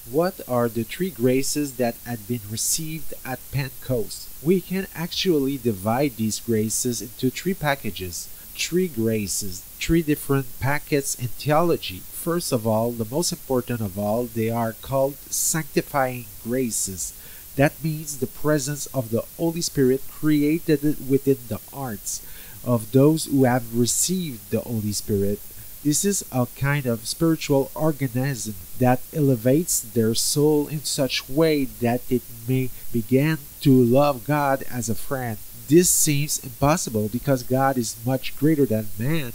What are the three graces that had been received at Pentecost? We can actually divide these graces into three packages. Three graces, three different packets in theology. First of all, the most important of all, they are called sanctifying graces. That means the presence of the Holy Spirit created within the hearts of those who have received the Holy Spirit. This is a kind of spiritual organism that elevates their soul in such way that it may begin to love God as a friend. This seems impossible because God is much greater than man.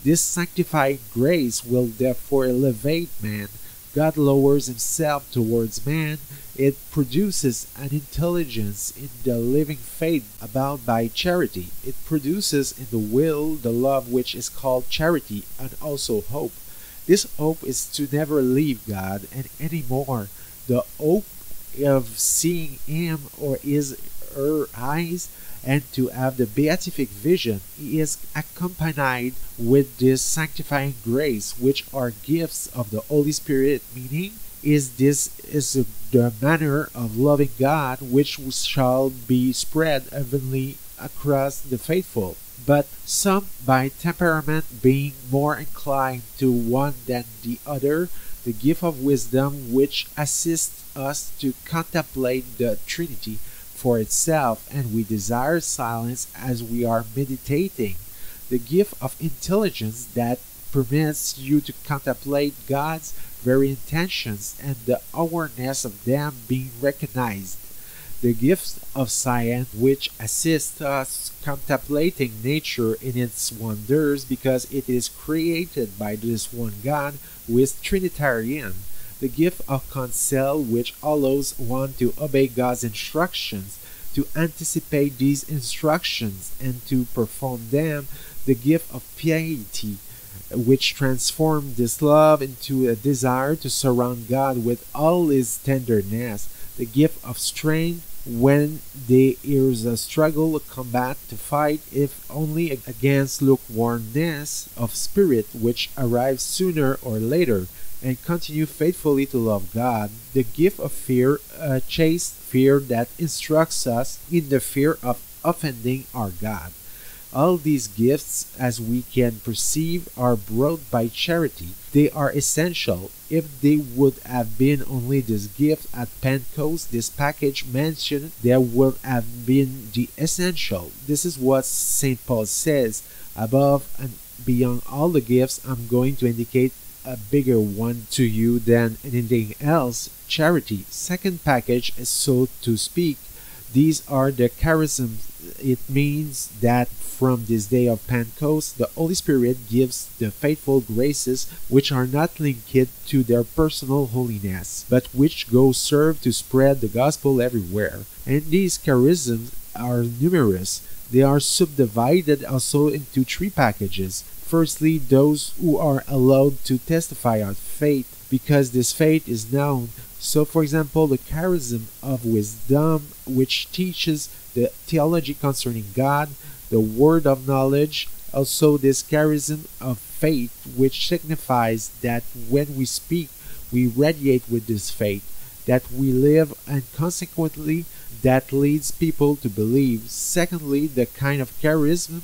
This sanctifying grace will therefore elevate man. God lowers himself towards man. It produces an intelligence in the living faith abound by charity. It produces in the will the love which is called charity and also hope. This hope is to never leave God and anymore. The hope of seeing him or his her eyes and to have the beatific vision is accompanied with this sanctifying grace, which are gifts of the Holy Spirit, meaning this is the manner of loving God which shall be spread evenly across the faithful. But some, by temperament being more inclined to one than the other, the gift of wisdom which assists us to contemplate the Trinity for itself, and we desire silence as we are meditating. The gift of intelligence that permits you to contemplate God's very intentions and the awareness of them being recognized. The gift of science which assists us contemplating nature in its wonders because it is created by this one God who is Trinitarian. The gift of counsel which allows one to obey God's instructions, to anticipate these instructions and to perform them. The gift of piety which transforms this love into a desire to surround God with all his tenderness. The gift of strength when there is a struggle, a combat to fight, if only against lukewarmness of spirit which arrives sooner or later, and continue faithfully to love God. The gift of fear, a chaste fear that instructs us in the fear of offending our God. All these gifts, as we can perceive, are brought by charity. They are essential. If they would have been only this gift at Pentecost, this package mentioned, there would have been the essential. This is what St. Paul says. Above and beyond all the gifts, I'm going to indicate a bigger one to you than anything else, charity. Second package is, so to speak, these are the charisms. It means that from this day of Pentecost, the Holy Spirit gives the faithful graces which are not linked to their personal holiness, but which go serve to spread the gospel everywhere. And these charisms are numerous. They are subdivided also into three packages. Firstly, those who are allowed to testify of faith, because this faith is known. So, for example, the charism of wisdom, which teaches the theology concerning God, the word of knowledge, also this charism of faith, which signifies that when we speak, we radiate with this faith, that we live, and consequently, that leads people to believe. Secondly, the kind of charism,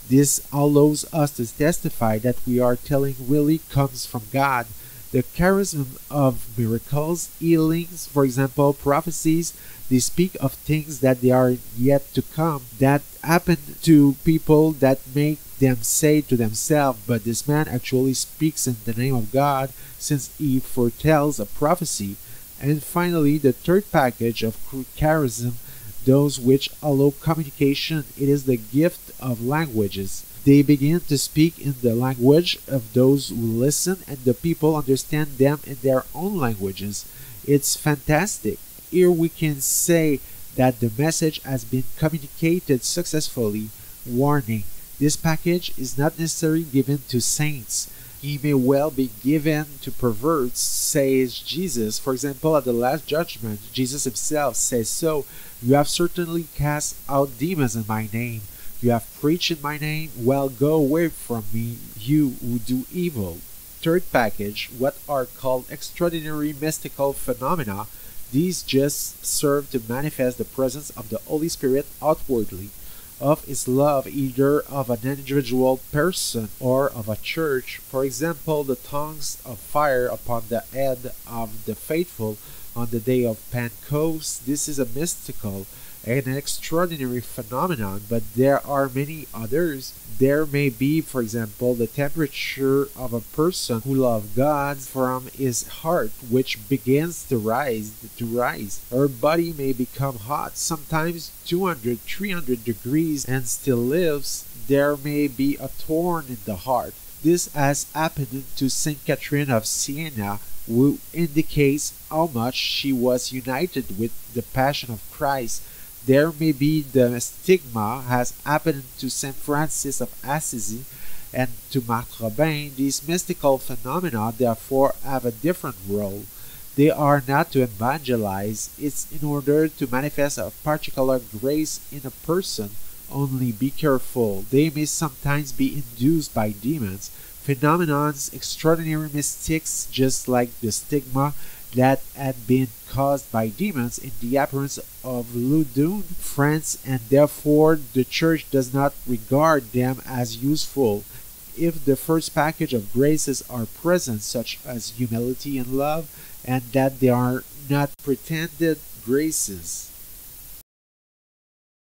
this allows us to testify that we are telling really comes from God. The charism of miracles, healings, for example, prophecies, they speak of things that they are yet to come, that happen to people that make them say to themselves, but this man actually speaks in the name of God since he foretells a prophecy. And finally, the third package of charism, those which allow communication. It is the gift of languages. They begin to speak in the language of those who listen, and the people understand them in their own languages. It's fantastic. Here we can say that the message has been communicated successfully. Warning: this package is not necessarily given to saints. He may well be given to perverts, says Jesus. For example, at the Last Judgment, Jesus himself says so. You have certainly cast out demons in my name. You have preached in my name. Well, go away from me, you who do evil. third package, what are called extraordinary mystical phenomena. These just serve to manifest the presence of the Holy Spirit outwardly, of His love either of an individual person or of a church. For example, the tongues of fire upon the head of the faithful on the day of Pentecost. This is a mystical and an extraordinary phenomenon, but there are many others. There may be, for example, the temperature of a person who loves God from his heart, which begins to rise. Her body may become hot, sometimes 200, 300 degrees, and still lives. There may be a thorn in the heart. This has happened to Saint Catherine of Siena, who indicates how much she was united with the Passion of Christ. There may be the stigma, has happened to Saint Francis of Assisi and to Marthe Robin. These mystical phenomena therefore have a different role. They are not to evangelize, it's in order to manifest a particular grace in a person. Only be careful, they may sometimes be induced by demons. Phenomenons, extraordinary mystics, just like the stigma that had been caused by demons in the appearance of Loudun, France, and therefore the Church does not regard them as useful. If the first package of graces are present, such as humility and love, and that they are not pretended graces.